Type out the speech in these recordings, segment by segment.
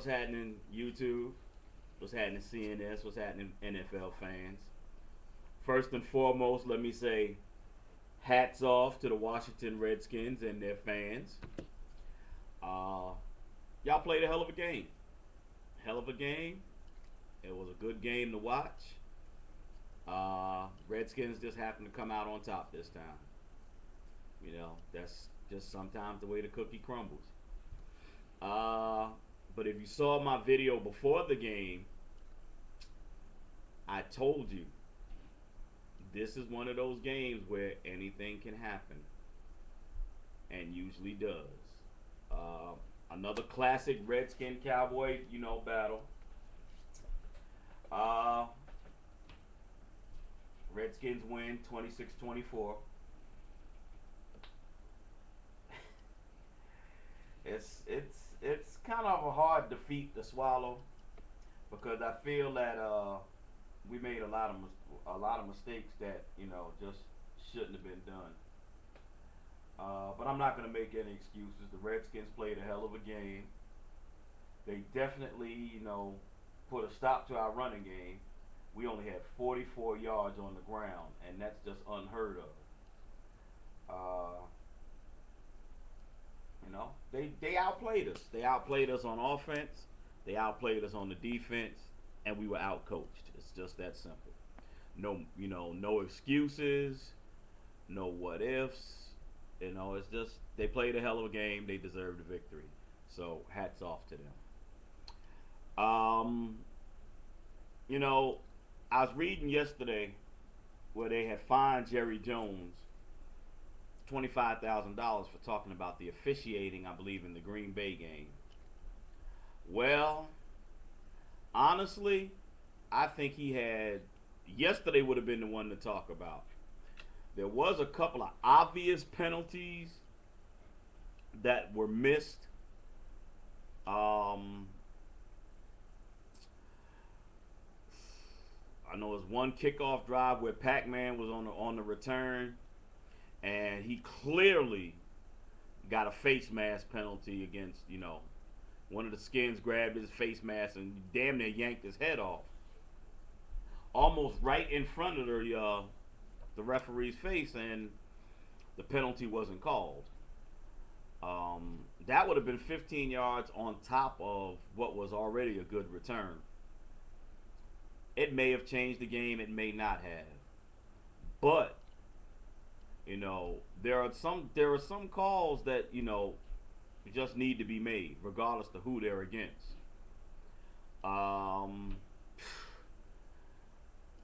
what's happening YouTube? What's happening CNS? What's happening NFL fans? First and foremost, let me say hats off to the Washington Redskins and their fans. Uh, y'all played a hell of a game. Hell of a game. It was a good game to watch. Redskins just happened to come out on top this time. You know, that's just sometimes the way the cookie crumbles. Uh, but if you saw my video before the game, I told you this is one of those games where anything can happen, and usually does. Uh, Another classic Redskin Cowboy, battle. Uh, Redskins win 26-24. It's kind of a hard defeat to swallow because I feel that we made a lot of mistakes that just shouldn't have been done. But I'm not going to make any excuses. The Redskins played a hell of a game. They definitely put a stop to our running game. We only had 44 yards on the ground, and that's just unheard of. They outplayed us. They outplayed us on offense. They outplayed us on the defense, and we were outcoached. It's just that simple. No excuses, no what ifs. It's just they played a hell of a game. They deserved the victory. So hats off to them. I was reading yesterday where they had fined Jerry Jones $25,000 for talking about the officiating, I believe, in the Green Bay game. Well, honestly, I think he had yesterday would have been the one to talk about. There was a couple of obvious penalties that were missed. I know there's one kickoff drive where Pac-Man was on the return, and he clearly got a face mask penalty against one of the skins grabbed his face mask and damn near yanked his head off, almost right in front of the referee's face, and the penalty wasn't called. That would have been 15 yards on top of what was already a good return. It may have changed the game, it may not have. But there are some calls that just need to be made, regardless of who they're against.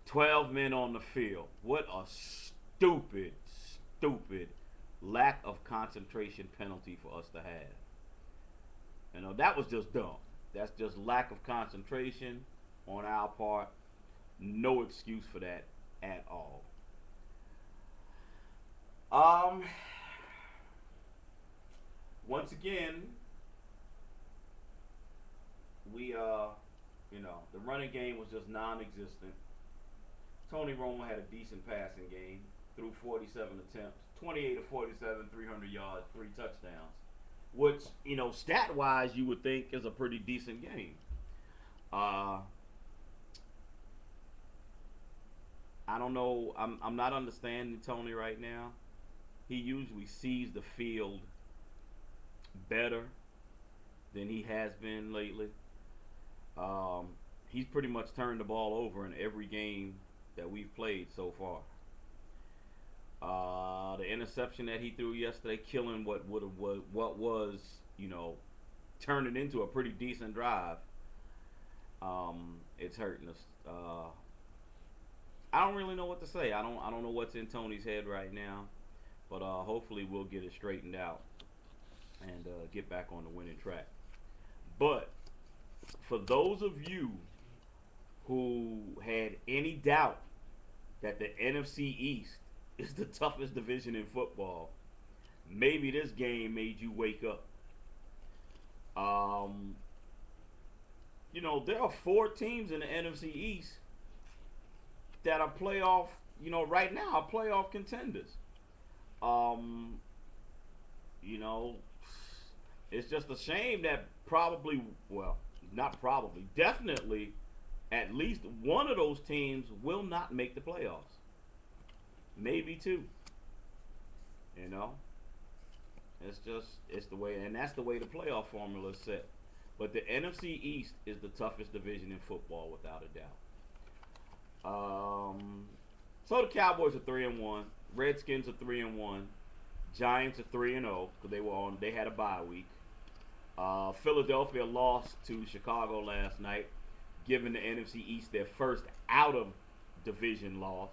12 men on the field. What a stupid, stupid lack of concentration penalty for us to have. That was just dumb. That's just lack of concentration on our part. No excuse for that at all. Once again, we the running game was just non-existent. Tony Romo had a decent passing game, threw 47 attempts, 28 of 47, 300 yards, 3 touchdowns, which stat-wise you would think is a pretty decent game. I don't know. I'm not understanding Tony right now. He usually sees the field better than he has been lately. He's pretty much turned the ball over in every game that we've played so far. The interception that he threw yesterday, killing what was turning into a pretty decent drive. It's hurting us. I don't really know what to say. I don't know what's in Tony's head right now, but hopefully we'll get it straightened out and get back on the winning track. But for those of you who had any doubt that the NFC East is the toughest division in football, maybe this game made you wake up. There are 4 teams in the NFC East that are playoff, right now are playoff contenders. It's just a shame that probably, well, not probably, definitely, at least one of those teams will not make the playoffs. Maybe two. You know, it's the way, and that's the way the playoff formula is set. But the NFC East is the toughest division in football, without a doubt. So the Cowboys are 3-1, Redskins are 3-1, Giants are 3-0 because they had a bye week. Philadelphia lost to Chicago last night, giving the NFC East their first out of division loss.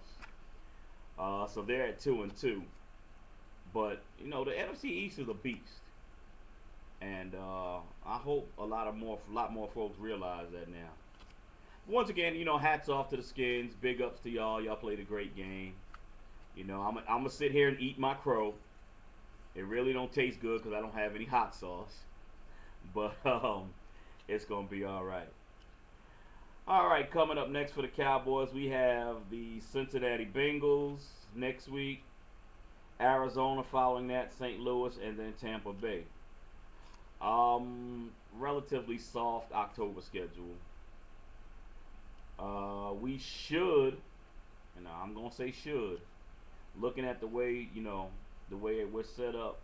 So they're at 2-2. But you know the NFC East is a beast, and I hope a lot more folks realize that now. Once again, you know, hats off to the Skins. Big ups to y'all. Y'all played a great game. You know, I'm gonna sit here and eat my crow. It really don't taste good because I don't have any hot sauce, but it's gonna be all right. All right, coming up next for the Cowboys, we have the Cincinnati Bengals next week. Arizona following that, St. Louis, and then Tampa Bay. Relatively soft October schedule. We should, and I'm gonna say should, looking at the way the way we're set up,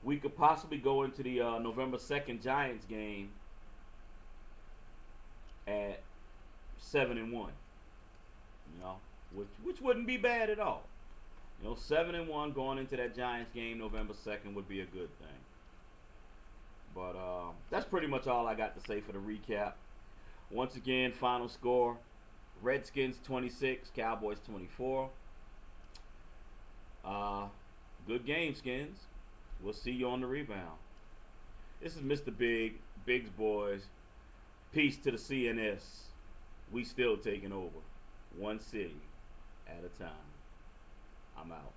we could possibly go into the November 2nd Giants game at 7-1. You know, which wouldn't be bad at all. You know, 7-1 going into that Giants game November 2nd would be a good thing. But that's pretty much all I got to say for the recap. Once again, final score: Redskins 26, Cowboys 24. Good game, Skins. We'll see you on the rebound. This is Mr. Biggs Boys. Peace to the CNS. We still taking over, one city at a time. I'm out.